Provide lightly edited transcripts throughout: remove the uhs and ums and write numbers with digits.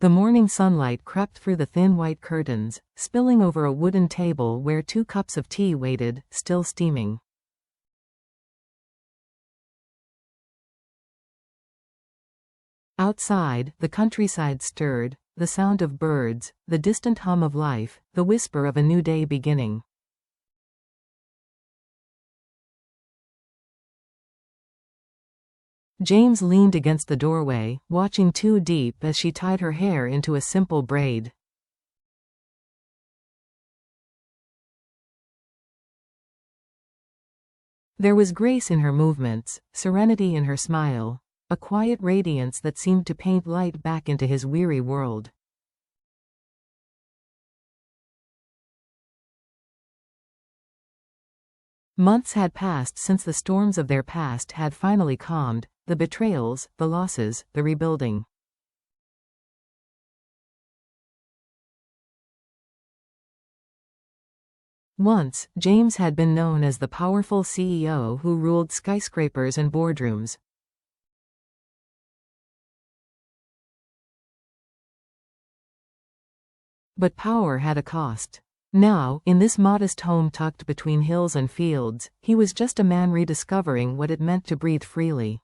The morning sunlight crept through the thin white curtains, spilling over a wooden table where 2 cups of tea waited, still steaming. Outside, the countryside stirred, the sound of birds, the distant hum of life, the whisper of a new day beginning. James leaned against the doorway, watching Diep as she tied her hair into a simple braid. There was grace in her movements, serenity in her smile, a quiet radiance that seemed to paint light back into his weary world. Months had passed since the storms of their past had finally calmed, the betrayals, the losses, the rebuilding. Once, James had been known as the powerful CEO who ruled skyscrapers and boardrooms. But power had a cost. Now, in this modest home tucked between hills and fields, he was just a man rediscovering what it meant to breathe freely.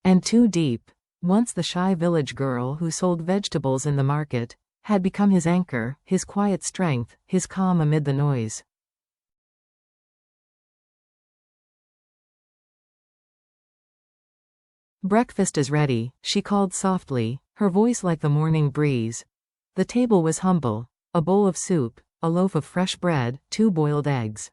And Diep, once the shy village girl who sold vegetables in the market, had become his anchor, his quiet strength, his calm amid the noise. "Breakfast is ready," she called softly, her voice like the morning breeze. The table was humble: a bowl of soup, a loaf of fresh bread, 2 boiled eggs.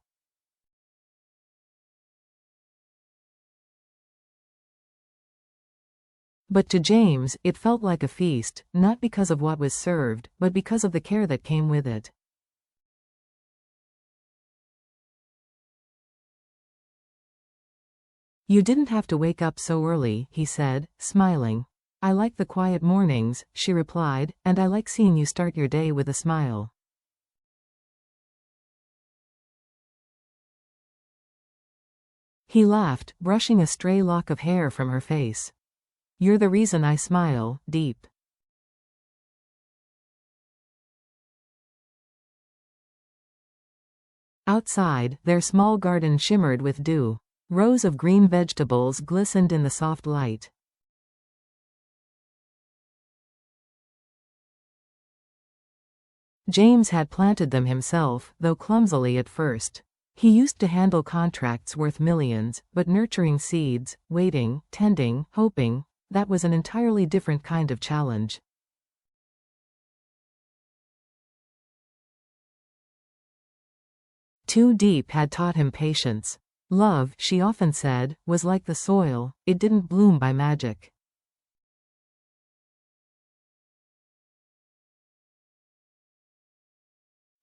But to James, it felt like a feast, not because of what was served, but because of the care that came with it. "You didn't have to wake up so early," he said, smiling. "I like the quiet mornings," she replied, "and I like seeing you start your day with a smile." He laughed, brushing a stray lock of hair from her face. "You're the reason I smile, Diep." Outside, their small garden shimmered with dew. Rows of green vegetables glistened in the soft light. James had planted them himself, though clumsily at first. He used to handle contracts worth millions, but nurturing seeds, waiting, tending, hoping, that was an entirely different kind of challenge. Diep had taught him patience. Love, she often said, was like the soil, it didn't bloom by magic.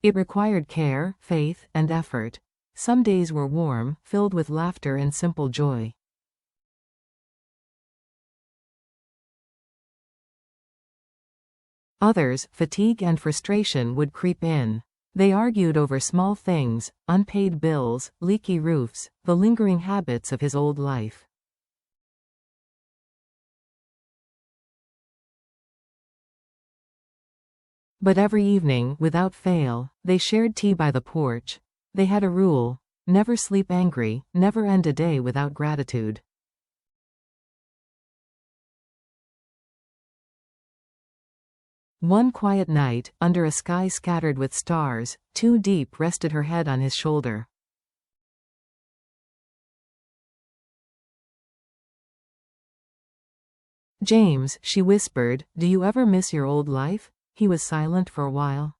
It required care, faith, and effort. Some days were warm, filled with laughter and simple joy. Others, fatigue and frustration would creep in. They argued over small things, unpaid bills, leaky roofs, the lingering habits of his old life. But every evening, without fail, they shared tea by the porch. They had a rule: never sleep angry, never end a day without gratitude. One quiet night, under a sky scattered with stars, Diep rested her head on his shoulder. "James," she whispered, "do you ever miss your old life?" He was silent for a while.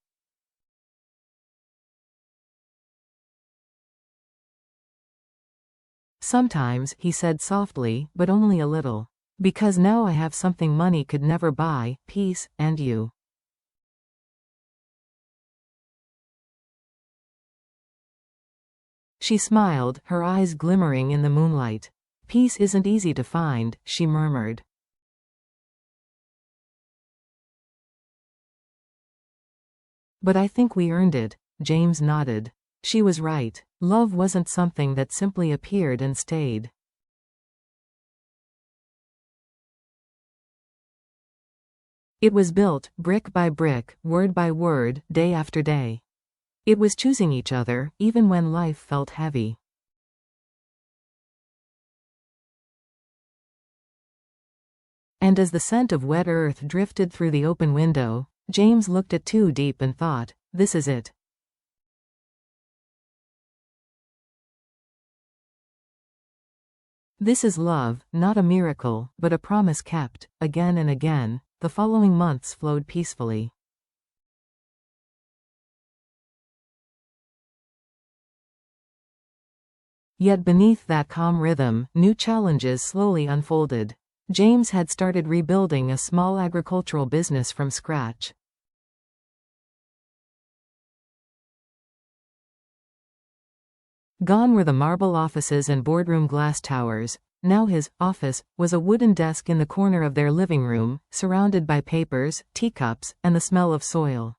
"Sometimes," he said softly, "but only a little. Because now I have something money could never buy: peace, and you." She smiled, her eyes glimmering in the moonlight. "Peace isn't easy to find," she murmured. "But I think we earned it," James nodded. She was right. Love wasn't something that simply appeared and stayed. It was built, brick by brick, word by word, day after day. It was choosing each other, even when life felt heavy. And as the scent of wet earth drifted through the open window, James looked at Diep and thought, this is it. This is love, not a miracle, but a promise kept. Again and again, the following months flowed peacefully. Yet beneath that calm rhythm, new challenges slowly unfolded. James had started rebuilding a small agricultural business from scratch. Gone were the marble offices and boardroom glass towers. Now his office was a wooden desk in the corner of their living room, surrounded by papers, teacups, and the smell of soil.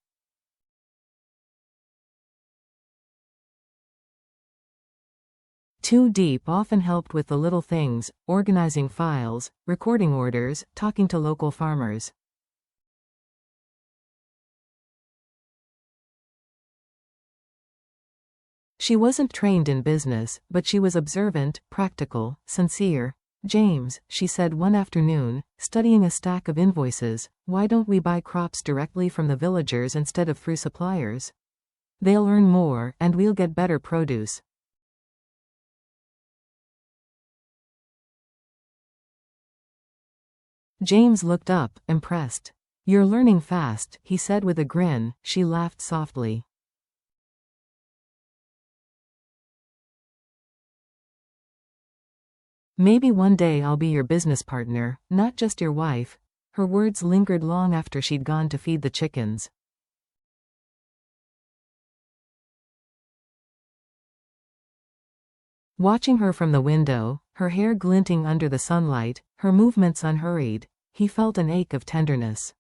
Diep often helped with the little things, organizing files, recording orders, talking to local farmers. She wasn't trained in business, but she was observant, practical, sincere. James, she said one afternoon, studying a stack of invoices, why don't we buy crops directly from the villagers instead of through suppliers? They'll earn more, and we'll get better produce. James looked up, impressed. You're learning fast, he said with a grin. She laughed softly. Maybe one day I'll be your business partner, not just your wife. Her words lingered long after she'd gone to feed the chickens. Watching her from the window, her hair glinting under the sunlight, her movements unhurried, he felt an ache of tenderness.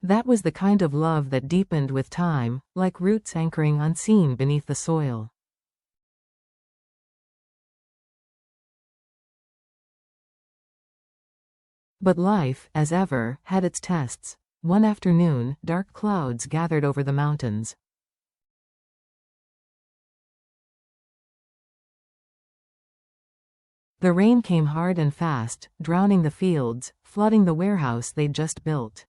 That was the kind of love that deepened with time, like roots anchoring unseen beneath the soil. But life, as ever, had its tests. One afternoon, dark clouds gathered over the mountains. The rain came hard and fast, drowning the fields, flooding the warehouse they'd just built.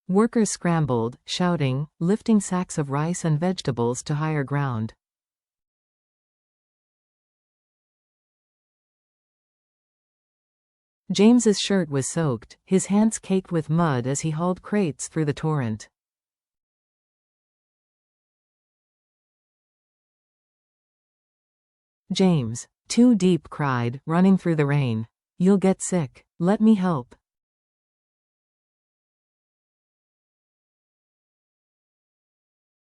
Workers scrambled, shouting, lifting sacks of rice and vegetables to higher ground. James's shirt was soaked, his hands caked with mud as he hauled crates through the torrent. James, Diep cried, running through the rain. You'll get sick. Let me help.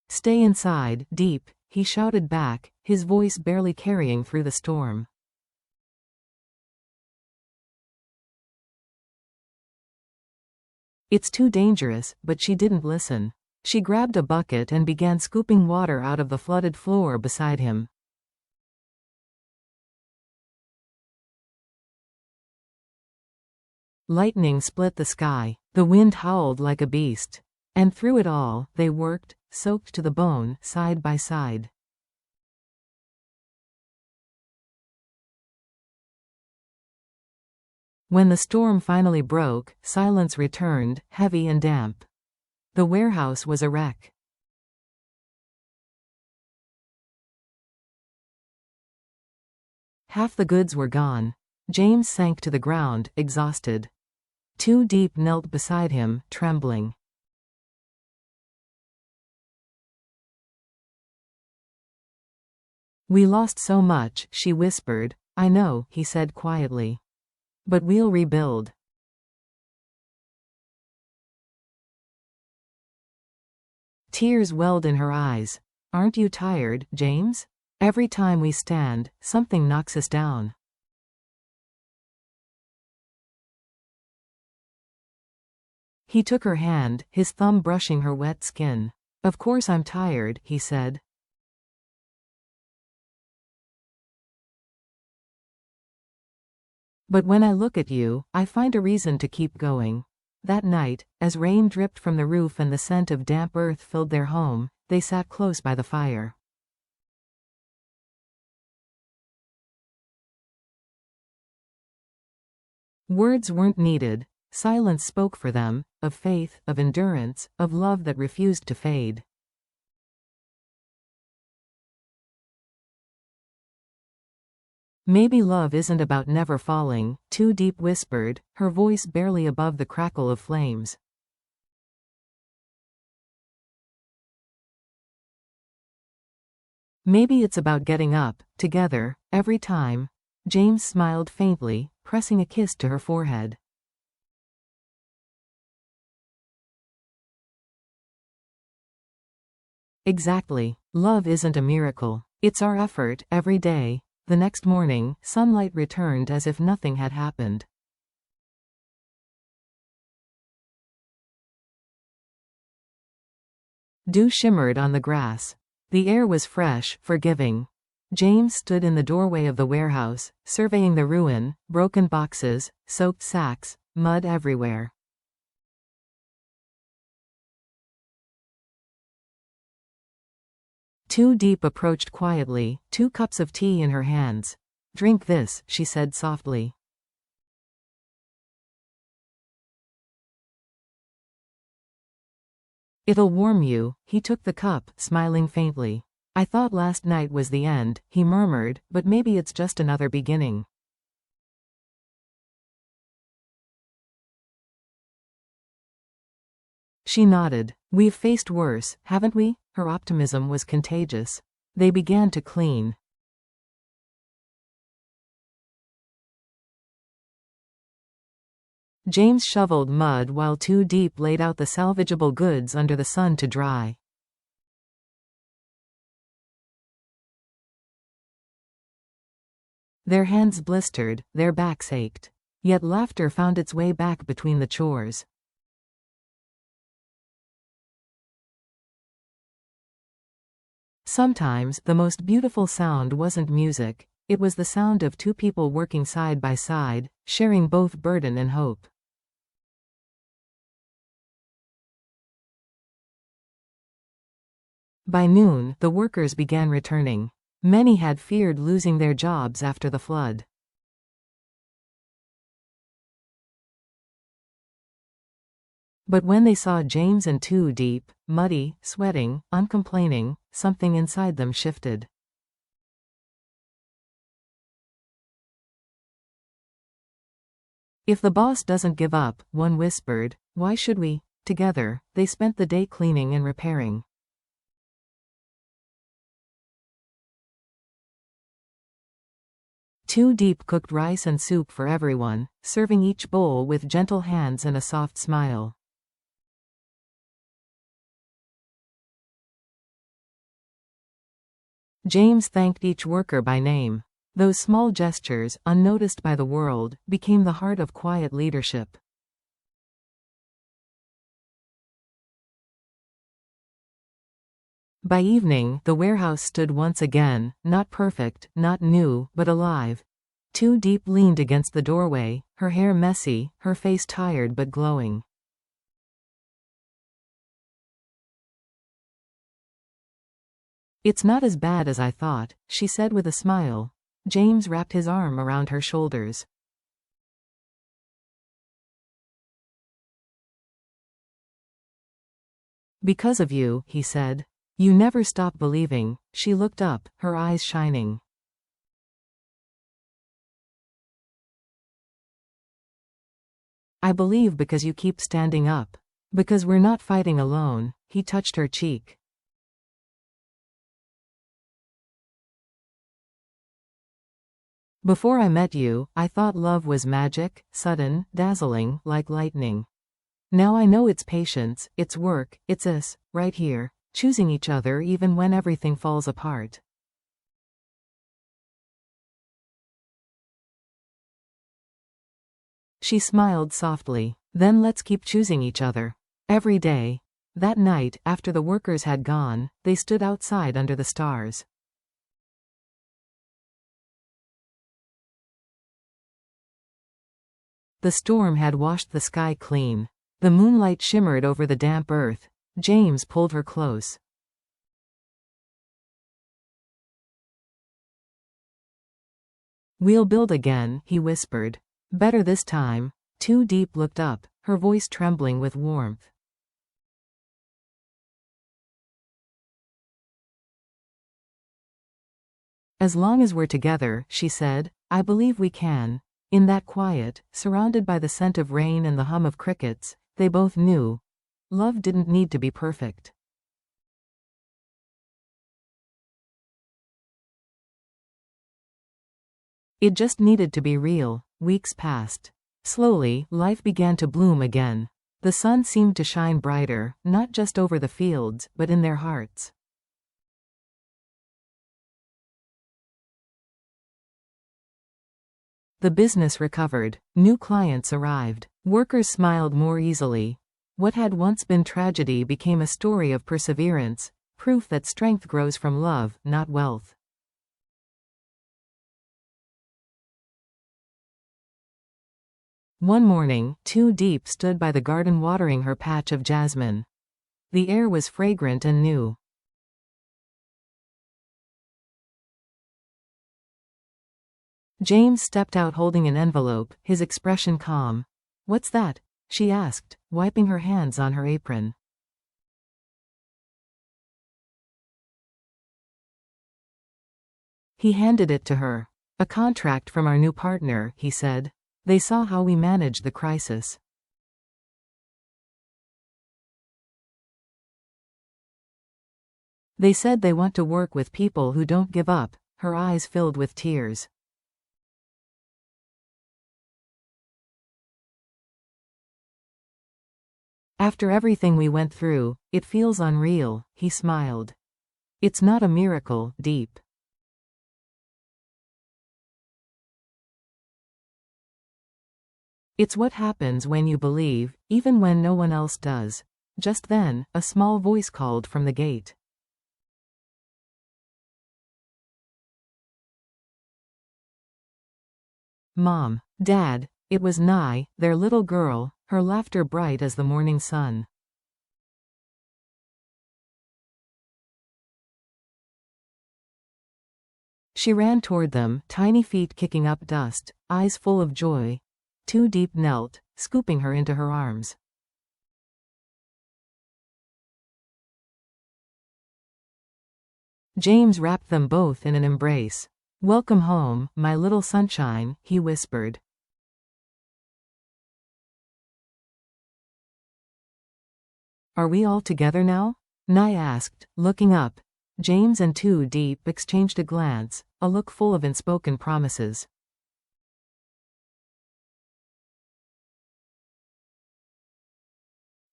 Stay inside, Diep, he shouted back, his voice barely carrying through the storm. It's too dangerous, but she didn't listen. She grabbed a bucket and began scooping water out of the flooded floor beside him. Lightning split the sky. The wind howled like a beast. And through it all, they worked, soaked to the bone, side by side. When the storm finally broke, silence returned, heavy and damp. The warehouse was a wreck. Half the goods were gone. James sank to the ground, exhausted. Diep knelt beside him, trembling. We lost so much, she whispered. I know, he said quietly. But we'll rebuild. Tears welled in her eyes. Aren't you tired, James? Every time we stand, something knocks us down. He took her hand, his thumb brushing her wet skin. Of course I'm tired, he said. But when I look at you, I find a reason to keep going. That night, as rain dripped from the roof and the scent of damp earth filled their home, they sat close by the fire. Words weren't needed. Silence spoke for them, of faith, of endurance, of love that refused to fade. Maybe love isn't about never falling, too deep whispered, her voice barely above the crackle of flames. Maybe it's about getting up, together, every time. James smiled faintly, pressing a kiss to her forehead. Exactly. Love isn't a miracle. It's our effort, every day. The next morning, sunlight returned as if nothing had happened. Dew shimmered on the grass. The air was fresh, forgiving. James stood in the doorway of the warehouse, surveying the ruin, broken boxes, soaked sacks, mud everywhere. Diep approached quietly, 2 cups of tea in her hands. Drink this, she said softly. It'll warm you. He took the cup, smiling faintly. I thought last night was the end, he murmured, but maybe it's just another beginning. She nodded. We've faced worse, haven't we? Her optimism was contagious. They began to clean. James shoveled mud while Diep laid out the salvageable goods under the sun to dry. Their hands blistered, their backs ached. Yet laughter found its way back between the chores. Sometimes, the most beautiful sound wasn't music, it was the sound of 2 people working side by side, sharing both burden and hope. By noon, the workers began returning. Many had feared losing their jobs after the flood. But when they saw James and Diep, muddy, sweating, uncomplaining, something inside them shifted. If the boss doesn't give up, one whispered, why should we? Together, they spent the day cleaning and repairing. Diep cooked rice and soup for everyone, serving each bowl with gentle hands and a soft smile. James thanked each worker by name. Those small gestures, unnoticed by the world, became the heart of quiet leadership. By evening, the warehouse stood once again, not perfect, not new, but alive. Diep leaned against the doorway, her hair messy, her face tired but glowing. It's not as bad as I thought, she said with a smile. James wrapped his arm around her shoulders. Because of you, he said. You never stop believing. She looked up, her eyes shining. I believe because you keep standing up. Because we're not fighting alone. He touched her cheek. Before I met you, I thought love was magic, sudden, dazzling, like lightning. Now I know it's patience, it's work, it's us, right here, choosing each other even when everything falls apart. She smiled softly. Then let's keep choosing each other. Every day. That night, after the workers had gone, they stood outside under the stars. The storm had washed the sky clean. The moonlight shimmered over the damp earth. James pulled her close. "We'll build again," he whispered. "Better this time." Diep looked up, her voice trembling with warmth. "As long as we're together," she said, "I believe we can." In that quiet, surrounded by the scent of rain and the hum of crickets, they both knew love didn't need to be perfect. It just needed to be real. Weeks passed. Slowly, life began to bloom again. The sun seemed to shine brighter, not just over the fields, but in their hearts. The business recovered. New clients arrived. Workers smiled more easily. What had once been tragedy became a story of perseverance, proof that strength grows from love, not wealth. One morning, Diep stood by the garden watering her patch of jasmine. The air was fragrant and new. James stepped out holding an envelope, his expression calm. "What's that?" she asked, wiping her hands on her apron. He handed it to her. "A contract from our new partner," he said. "They saw how we managed the crisis." "They said they want to work with people who don't give up." Her eyes filled with tears. "After everything we went through, it feels unreal," he smiled. "It's not a miracle, Diep. It's what happens when you believe, even when no one else does." Just then, a small voice called from the gate. "Mom, Dad." It was Nye, their little girl, her laughter bright as the morning sun. She ran toward them, tiny feet kicking up dust, eyes full of joy. Diep knelt, scooping her into her arms. James wrapped them both in an embrace. "Welcome home, my little sunshine," he whispered. "Are we all together now?" Nye asked, looking up. James and Diep exchanged a glance, a look full of unspoken promises.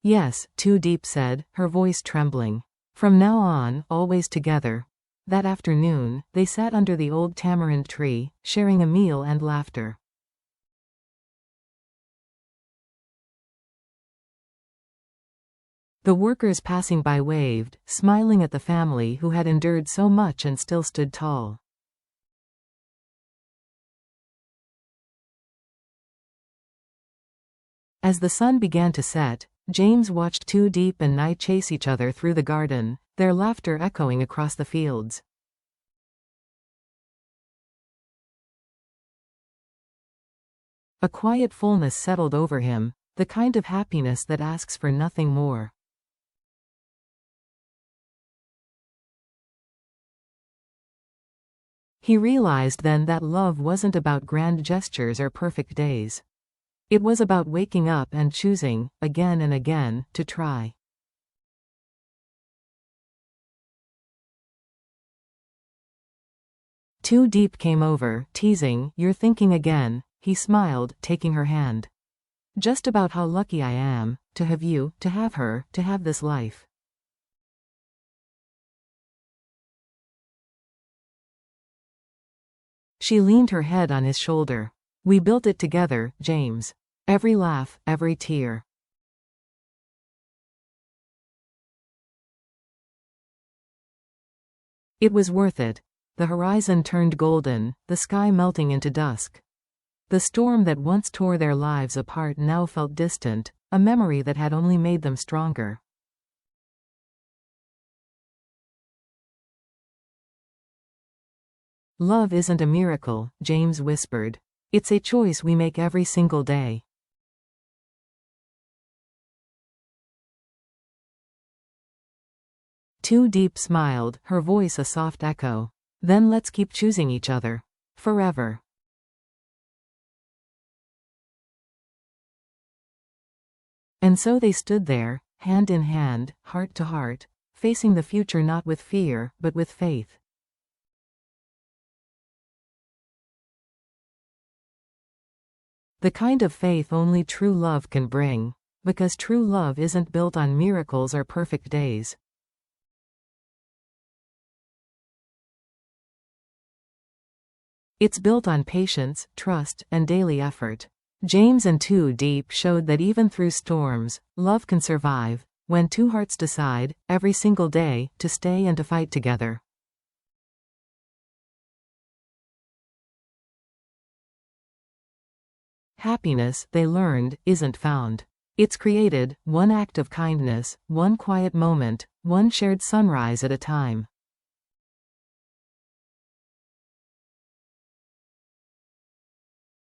"Yes," Diep said, her voice trembling. "From now on, always together." That afternoon, they sat under the old tamarind tree, sharing a meal and laughter. The workers passing by waved, smiling at the family who had endured so much and still stood tall. As the sun began to set, James watched Diep and Nye chase each other through the garden, their laughter echoing across the fields. A quiet fullness settled over him, the kind of happiness that asks for nothing more. He realized then that love wasn't about grand gestures or perfect days. It was about waking up and choosing, again and again, to try. Diep came over, teasing, "You're thinking again." He smiled, taking her hand. "Just about how lucky I am, to have you, to have her, to have this life." She leaned her head on his shoulder. "We built it together, James. Every laugh, every tear." It was worth it. The horizon turned golden, the sky melting into dusk. The storm that once tore their lives apart now felt distant, a memory that had only made them stronger. Love isn't a miracle, James whispered. It's a choice we make every single day. Diep smiled, her voice a soft echo. Then let's keep choosing each other. Forever. And so they stood there, hand in hand, heart to heart, facing the future not with fear, but with faith. The kind of faith only true love can bring, because true love isn't built on miracles or perfect days. It's built on patience, trust, and daily effort. James and Diep showed that even through storms, love can survive, when two hearts decide, every single day, to stay and to fight together. Happiness, they learned, isn't found. It's created, one act of kindness, one quiet moment, one shared sunrise at a time.